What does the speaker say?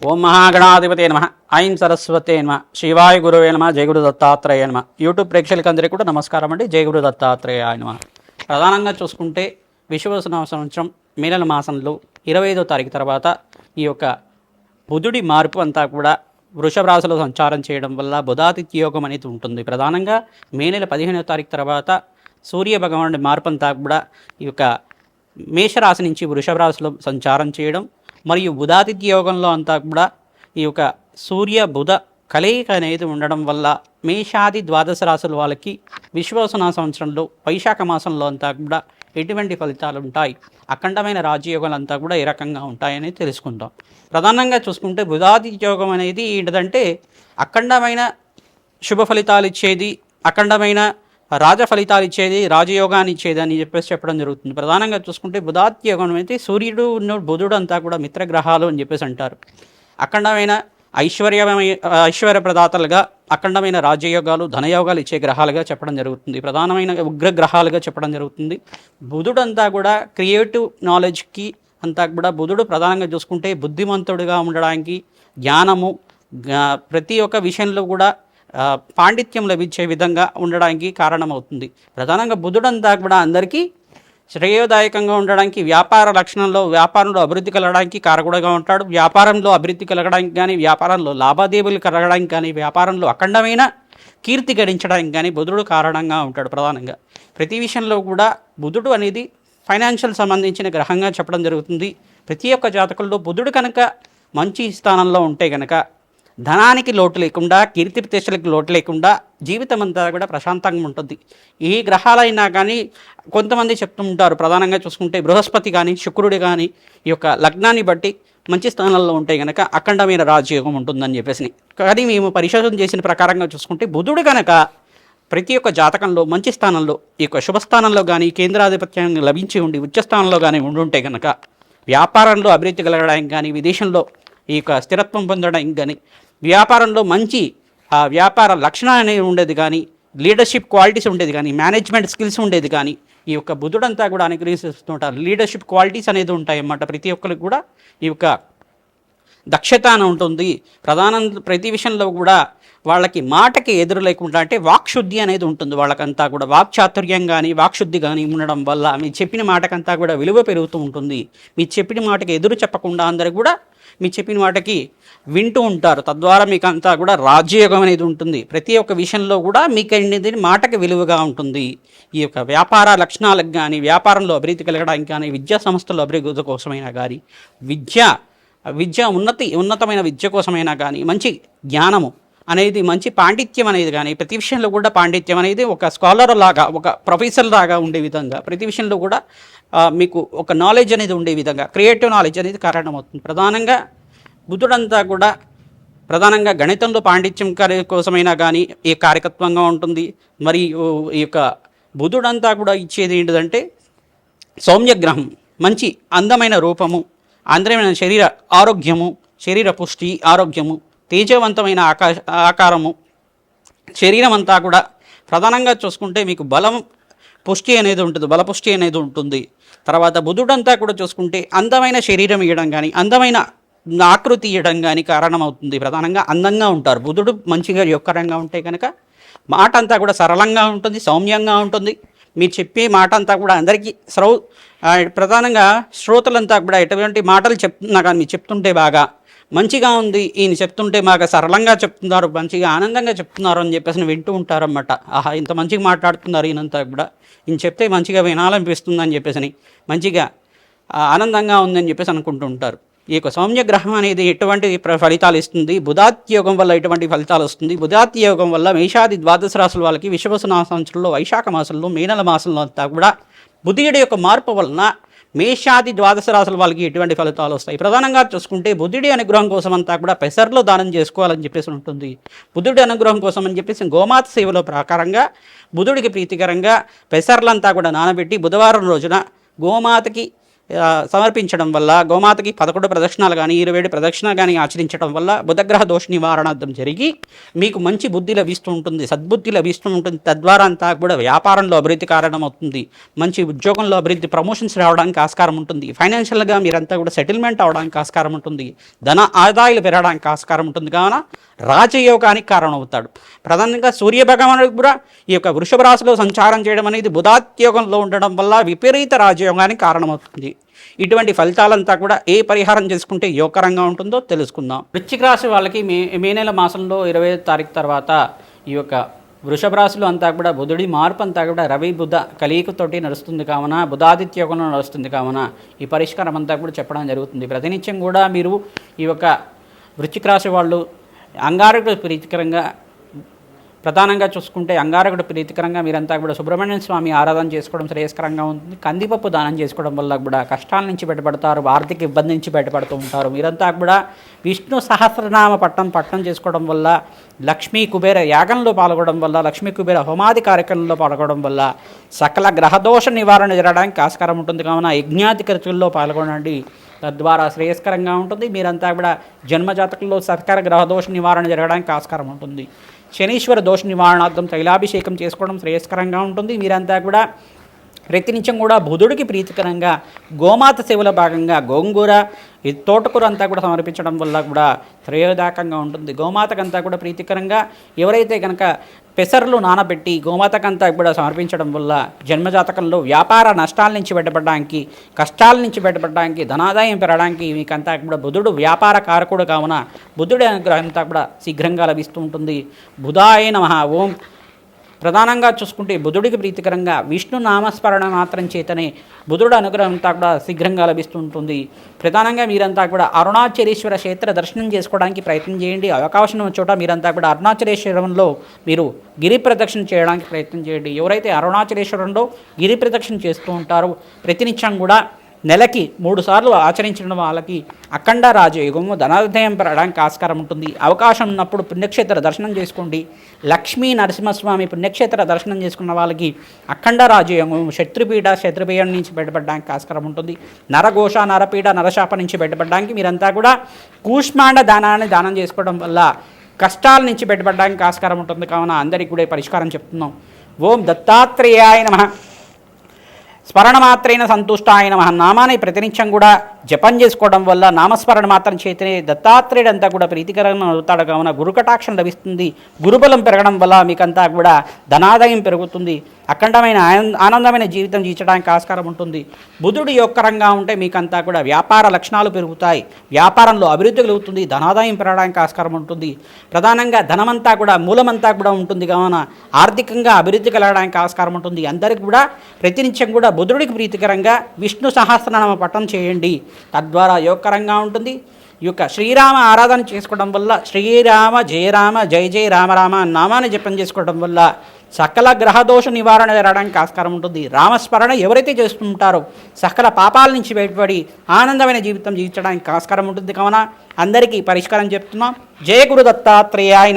ఓం మహాగణాధిపతే నమ. ఐం సరస్వతే నమ. శివాయ గురువే నమ. జయ గురు దత్తాత్రేయ నమ. యూట్యూబ్ ప్రేక్షకులందరికీ కూడా నమస్కారం అండి. జయ గురు దత్తాత్రేయ నమ. ప్రధానంగా చూసుకుంటే విశ్వవసన సంవత్సరం మే నెల మాసంలో 25వ తారీఖు తర్వాత ఈ యొక్క బుధుడి మార్పు అంతా కూడా వృషభ రాశిలో సంచారం చేయడం వల్ల బుధాదిత్య యోగం అనేది ఉంటుంది. ప్రధానంగా మే నెల 15వ తారీఖు తర్వాత సూర్య భగవానుడి మార్పు అంతా కూడా ఈ యొక్క మేషరాశి నుంచి వృషభ రాశిలో సంచారం చేయడం మరియు బుధాదిత్య యోగంలో అంతా కూడా ఈ యొక్క సూర్య బుధ కలయిక అనేది ఉండడం వల్ల మేషాది ద్వాదశ రాశుల వాళ్ళకి విశ్వవసన సంవత్సరంలో వైశాఖ మాసంలో అంతా కూడా ఎటువంటి ఫలితాలు ఉంటాయి, అఖండమైన రాజయోగాలు అంతా కూడా ఏ రకంగా ఉంటాయని తెలుసుకుందాం. ప్రధానంగా చూసుకుంటే బుధాదిత్య యోగం అనేది ఏంటంటే అఖండమైన శుభ ఫలితాలు ఇచ్చేది, అఖండమైన రాజ ఫలితాలు ఇచ్చేది, రాజయోగాన్ని ఇచ్చేది అని చెప్పడం జరుగుతుంది. ప్రధానంగా చూసుకుంటే బుధాదిత్య యోగం అయితే సూర్యుడు బుధుడు అంతా కూడా మిత్రగ్రహాలు అని చెప్పేసి అంటారు. అఖండమైన ఐశ్వర్య ప్రదాతలుగా, అఖండమైన రాజయోగాలు ధనయోగాలు ఇచ్చే గ్రహాలుగా చెప్పడం జరుగుతుంది. ప్రధానమైన ఉగ్రగ్రహాలుగా చెప్పడం జరుగుతుంది. బుధుడు అంతా కూడా క్రియేటివ్ నాలెడ్జ్కి అంతా కూడా బుధుడు ప్రధానంగా చూసుకుంటే బుద్ధిమంతుడిగా ఉండడానికి, జ్ఞానము, ప్రతి ఒక్క విషయంలో కూడా పాండిత్యం లభించే విధంగా ఉండడానికి కారణమవుతుంది. ప్రధానంగా బుధుడంతా కూడా అందరికీ శ్రేయోదాయకంగా ఉండడానికి, వ్యాపారంలో అభివృద్ధి కలగడానికి కారకుడుగా ఉంటాడు. వ్యాపారంలో అభివృద్ధి కలగడానికి కానీ, వ్యాపారంలో లావాదేవీలు కలగడానికి కానీ, వ్యాపారంలో అఖండమైన కీర్తి గడించడానికి కానీ బుధుడు కారణంగా ఉంటాడు. ప్రధానంగా ప్రతి విషయంలో కూడా బుధుడు అనేది ఫైనాన్షియల్ సంబంధించిన గ్రహంగా చెప్పడం జరుగుతుంది. ప్రతి ఒక్క జాతకుల్లో బుధుడు కనుక మంచి స్థానంలో ఉంటే కనుక ధనానికి లోటు లేకుండా, కీర్తి ప్రతిష్టలకు లోటు లేకుండా జీవితం అంతా కూడా ప్రశాంతంగా ఉంటుంది. ఏ గ్రహాలైనా కానీ కొంతమంది చెప్తూ ఉంటారు, ప్రధానంగా చూసుకుంటే బృహస్పతి కానీ శుక్రుడు కానీ ఈ యొక్క లగ్నాన్ని బట్టి మంచి స్థానంలో ఉంటే కనుక అఖండమైన రాజయోగం ఉంటుందని చెప్పేసి. కానీ మేము పరిశోధన చేసిన ప్రకారంగా చూసుకుంటే బుధుడు కనుక ప్రతి ఒక్క జాతకంలో మంచి స్థానంలో, ఈ యొక్క శుభస్థానంలో కానీ కేంద్రాధిపత్యాన్ని లభించి ఉండి ఉచ్చస్థానంలో కానీ ఉండుంటే కనుక వ్యాపారంలో అభివృద్ధి కలగడానికి కానీ, విదేశంలో ఈ యొక్క స్థిరత్వం పొందడానికి కానీ, వ్యాపారంలో మంచి వ్యాపార లక్షణాలు అనేవి ఉండేది కానీ, లీడర్షిప్ క్వాలిటీస్ ఉండేది కానీ, మేనేజ్మెంట్ స్కిల్స్ ఉండేది కానీ ఈ యొక్క బుధుడంతా కూడా అనుగ్రహిస్తుంటారు. లీడర్షిప్ క్వాలిటీస్ అనేది ఉంటాయి అన్నమాట. ప్రతి ఒక్కరికి కూడా ఈ యొక్క దక్షత అని ఉంటుంది. ప్రతి విషయంలో కూడా వాళ్ళకి మాటకి ఎదురు లేకుండా, అంటే వాక్శుద్ధి అనేది ఉంటుంది వాళ్ళకంతా కూడా. వాక్చాతుర్యం కానీ వాక్శుద్ధి కానీ ఉండడం వల్ల మీరు చెప్పిన మాటకంతా కూడా విలువ పెరుగుతూ ఉంటుంది. మీరు చెప్పిన మాటకి ఎదురు చెప్పకుండా అందరూ కూడా మీ చెప్పిన మాటకి వింటూ ఉంటారు. తద్వారా మీకు అంతా కూడా రాజ్యయోగం అనేది ఉంటుంది. ప్రతి ఒక్క విషయంలో కూడా మీకు అనేది మాటకి విలువగా ఉంటుంది. ఈ యొక్క వ్యాపార లక్షణాలకు కానీ, వ్యాపారంలో అభివృద్ధి కలగడానికి కానీ, విద్యా సంస్థల్లో అభివృద్ధి కోసమైనా కానీ, ఉన్నతమైన విద్య కోసమైనా కానీ, మంచి జ్ఞానము అనేది, మంచి పాండిత్యం అనేది కానీ, ప్రతి విషయంలో కూడా పాండిత్యం అనేది ఒక స్కాలర్ లాగా, ఒక ప్రొఫెసర్ లాగా ఉండే విధంగా, ప్రతి విషయంలో కూడా మీకు ఒక నాలెడ్జ్ అనేది ఉండే విధంగా, క్రియేటివ్ నాలెడ్జ్ అనేది కారణమవుతుంది. ప్రధానంగా బుధుడంతా కూడా ప్రధానంగా గణితంలో పాండిత్యం కోసమైనా కానీ ఈ కారకత్వంగా ఉంటుంది. మరియు ఈ యొక్క బుధుడంతా కూడా ఇచ్చేది ఏంటిదంటే సౌమ్యగ్రహం, మంచి అందమైన రూపము, అందమైన శరీర ఆరోగ్యము, శరీర పుష్టి ఆరోగ్యము, తేజవంతమైన ఆకారము, శరీరం అంతా కూడా ప్రధానంగా చూసుకుంటే మీకు పుష్టి అనేది ఉంటుంది, బలపుష్టి అనేది ఉంటుంది. తర్వాత బుధుడంతా కూడా చూసుకుంటే అందమైన శరీరం ఇవ్వడం కానీ, అందమైన ఆకృతి ఇవ్వడం కానీ కారణమవుతుంది. ప్రధానంగా అందంగా ఉంటారు. బుధుడు మంచిగా యొక్కరంగా ఉంటే కనుక మాట అంతా కూడా సరళంగా ఉంటుంది, సౌమ్యంగా ఉంటుంది. మీరు చెప్పే మాట అంతా కూడా అందరికీ ప్రధానంగా శ్రోతలంతా కూడా ఎటువంటి మాటలు చెప్తున్నా కానీ మీరు చెప్తుంటే బాగా మంచిగా ఉంది, ఈయన చెప్తుంటే బాగా సరళంగా చెప్తున్నారు, మంచిగా ఆనందంగా చెప్తున్నారు అని చెప్పేసి వింటూ ఉంటారన్నమాట. ఆహా, ఇంత మంచిగా మాట్లాడుతున్నారు ఈయనంతా కూడా, ఈయన చెప్తే మంచిగా వినాలనిపిస్తుంది అని చెప్పేసి, మంచిగా ఆనందంగా ఉందని చెప్పేసి అనుకుంటూ ఉంటారు. ఈ యొక్క సౌమ్యగ్రహం అనేది ఎటువంటి ఫలితాలు ఇస్తుంది, బుధాదిత్య యోగం వల్ల ఎటువంటి ఫలితాలు వస్తుంది. బుధాదిత్య యోగం వల్ల మేషాది ద్వాదశ రాశుల వాళ్ళకి విశ్వవసన సంవత్సరంలో వైశాఖ మాసంలో మే నెల మాసంలో అంతా కూడా బుధుడి యొక్క మార్పు వలన మేషాది ద్వాదశ రాశుల వాళ్ళకి ఎటువంటి ఫలితాలు వస్తాయి. ప్రధానంగా చూసుకుంటే బుధుడి అనుగ్రహం కోసం అంతా కూడా పెసర్లో దానం చేసుకోవాలని చెప్పేసి ఉంటుంది. బుధుడి అనుగ్రహం కోసం అని చెప్పేసి గోమాత సేవలో ప్రకారంగా బుధుడికి ప్రీతికరంగా పెసర్లంతా కూడా నానబెట్టి బుధవారం రోజున గోమాతకి సమర్పించడం వల్ల, గోమాతకి 11 ప్రదక్షిణాలు కానీ 27 ప్రదక్షిణాలు కానీ ఆచరించడం వల్ల బుధగ్రహ దోష నివారణార్థం జరిగి మీకు మంచి బుద్ధి లభిస్తూ ఉంటుంది, సద్బుద్ధి లభిస్తూ ఉంటుంది. తద్వారా అంతా కూడా వ్యాపారంలో అభివృద్ధి కారణమవుతుంది, మంచి ఉద్యోగంలో అభివృద్ధి, ప్రమోషన్స్ రావడానికి ఆస్కారం ఉంటుంది, ఫైనాన్షియల్గా మీరంతా కూడా సెటిల్మెంట్ అవడానికి ఆస్కారం ఉంటుంది, ధన ఆదాయాలు పెరగడానికి ఆస్కారం ఉంటుంది. కావున రాజయోగానికి కారణమవుతాడు. ప్రధానంగా సూర్య భగవానుడికి కూడా ఈ యొక్క వృషభ రాశిలో సంచారం చేయడం అనేది బుధాత్యోగంలో ఉండడం వల్ల విపరీత రాజయోగానికి కారణమవుతుంది. ఇటువంటి ఫలితాలంతా కూడా ఏ పరిహారం చేసుకుంటే యోగకరంగా ఉంటుందో తెలుసుకుందాం. వృశ్చిక రాశి వాళ్ళకి మే నెల మాసంలో 25వ తారీఖు తర్వాత ఈ యొక్క వృషభ రాశిలో అంతా కూడా బుధుడి మార్పు అంతా కూడా రవి బుధ కలియికతోటి నడుస్తుంది కావున, బుధాదిత్యోగంలో నడుస్తుంది కావున ఈ పరిష్కారం అంతా కూడా చెప్పడం జరుగుతుంది. ప్రతినిత్యం కూడా మీరు ఈ యొక్క వృశ్చిక రాశి వాళ్ళు అంగారకుడు ప్రీతికరంగా, ప్రధానంగా చూసుకుంటే అంగారకుడు ప్రీతికరంగా మీరంతా కూడా సుబ్రహ్మణ్య స్వామి ఆరాధన చేసుకోవడం శ్రేయస్కరంగా ఉంటుంది. కందిపప్పు దానం చేసుకోవడం వల్ల కూడా కష్టాల నుంచి బయటపడతారు, ఆర్థిక ఇబ్బంది నుంచి బయటపడుతూ ఉంటారు. మీరంతా కూడా విష్ణు సహస్రనామ పట్టణం చేసుకోవడం వల్ల, లక్ష్మీ కుబేర యాగంలో పాల్గొనడం వల్ల, లక్ష్మీ కుబేర హోమాది కార్యక్రమంలో పాల్గొనడం వల్ల సకల గ్రహదోష నివారణ జరగడానికి ఆస్కారం ఉంటుంది. కావున యజ్ఞాది ఖర్చుల్లో పాల్గొనండి, తద్వారా శ్రేయస్కరంగా ఉంటుంది. మీరంతా కూడా జన్మజాతకంలో సకల గ్రహదోష నివారణ జరగడానికి ఆస్కారం ఉంటుంది. శనీశ్వర దోష నివారణార్థం తైలాభిషేకం చేసుకోవడం శ్రేయస్కరంగా ఉంటుంది. మీరంతా కూడా ప్రతినిత్యం కూడా బుధుడికి ప్రీతికరంగా గోమాత సేవల భాగంగా గోంగూర, తోటకూర అంతా కూడా సమర్పించడం వల్ల కూడా శ్రేయోదాయకంగా ఉంటుంది. గోమాతకంతా కూడా ప్రీతికరంగా ఎవరైతే కనుక పెసర్లు నానబెట్టి గోమాతకంతా కూడా సమర్పించడం వల్ల జన్మజాతకంలో వ్యాపార నష్టాల నుంచి బయటపడడానికి, కష్టాల నుంచి బయటపడడానికి, ధనాదాయం పెరగడానికి మీకంతా కూడా బుధుడు వ్యాపార కారకుడు కావున బుధుడి అనుగ్రహం అంతా కూడా శీఘ్రంగా లభిస్తూ ఉంటుంది. బుధాయ నమః. ఓం. ప్రధానంగా చూసుకుంటే బుధుడికి ప్రీతికరంగా విష్ణు నామస్మరణ మాత్రం చేతనే బుధుడు అనుగ్రహం అంతా కూడా శీఘ్రంగా లభిస్తుంటుంది. ప్రధానంగా మీరంతా కూడా అరుణాచలేశ్వర క్షేత్ర దర్శనం చేసుకోవడానికి ప్రయత్నం చేయండి. అవకాశం ఉన్న చోట మీరంతా కూడా అరుణాచలేశ్వరంలో మీరు గిరి ప్రదక్షిణ చేయడానికి ప్రయత్నం చేయండి. ఎవరైతే అరుణాచలేశ్వరంలో గిరి ప్రదక్షిణ చేస్తూ ఉంటారో ప్రతినిత్యం కూడా నెలకి 3 సార్లు ఆచరించడం వాళ్ళకి అఖండ రాజయోగము, ధనాదాయం పెరగడానికి ఆస్కారం ఉంటుంది. అవకాశం ఉన్నప్పుడు పుణ్యక్షేత్ర దర్శనం చేసుకోండి. లక్ష్మీ నరసింహస్వామి పుణ్యక్షేత్ర దర్శనం చేసుకున్న వాళ్ళకి అఖండ రాజయోగము, శత్రుపీఠం నుంచి బయటపడడానికి ఆస్కారం ఉంటుంది. నరఘోష, నరపీడ, నరశాప నుంచి బయటపడడానికి మీరంతా కూడా కూష్మాండ దానాన్ని దానం చేసుకోవడం వల్ల కష్టాల నుంచి బయటపడడానికి ఆస్కారం ఉంటుంది. కావున అందరికీ కూడా పరిష్కారం చెప్తున్నాం. ఓం దత్తాత్రేయాయ నమః. స్మరణమాత్రైన సంతుష్టాయ నమః నామాన్ని ప్రతినిత్యం కూడా జపం చేసుకోవడం వల్ల, నామస్మరణ మాత్రం చేతనే దత్తాత్రేయుడు అంతా కూడా ప్రీతికరంగా అవుతాడు. కావున గురుకటాక్షం లభిస్తుంది. గురుబలం పెరగడం వల్ల మీకంతా కూడా ధనాదాయం పెరుగుతుంది. అఖండమైన ఆనందమైన జీవితం జీవించడానికి ఆస్కారం ఉంటుంది. బుధుడు యొక్కరంగా ఉంటే మీకంతా కూడా వ్యాపార లక్షణాలు పెరుగుతాయి, వ్యాపారంలో అభివృద్ధి కలుగుతుంది, ధనాదాయం పెరగడానికి ఆస్కారం ఉంటుంది. ప్రధానంగా ధనమంతా కూడా మూలమంతా కూడా ఉంటుంది. కావున ఆర్థికంగా అభివృద్ధి కలగడానికి ఆస్కారం ఉంటుంది. అందరికీ కూడా ప్రతినిత్యం కూడా బుధుడికి ప్రీతికరంగా విష్ణు సహస్రనామ పఠనం చేయండి, తద్వారా యోగకరంగా ఉంటుంది. ఈ యొక్క శ్రీరామ ఆరాధన చేసుకోవడం వల్ల, శ్రీరామ జయ రామ జయ జయ రామ రామ నామాన్ని జపం చేసుకోవడం వల్ల సకల గ్రహదోష నివారణ జరగడానికి ఆస్కారం ఉంటుంది. రామస్మరణ ఎవరైతే చేస్తుంటారో సకల పాపాల నుంచి బయటపడి ఆనందమైన జీవితం జీవించడానికి ఆస్కారం ఉంటుంది. కావున అందరికీ పరిష్కారం చెప్తున్నాం. జయ గురు దత్తాత్రేయాయ నమః.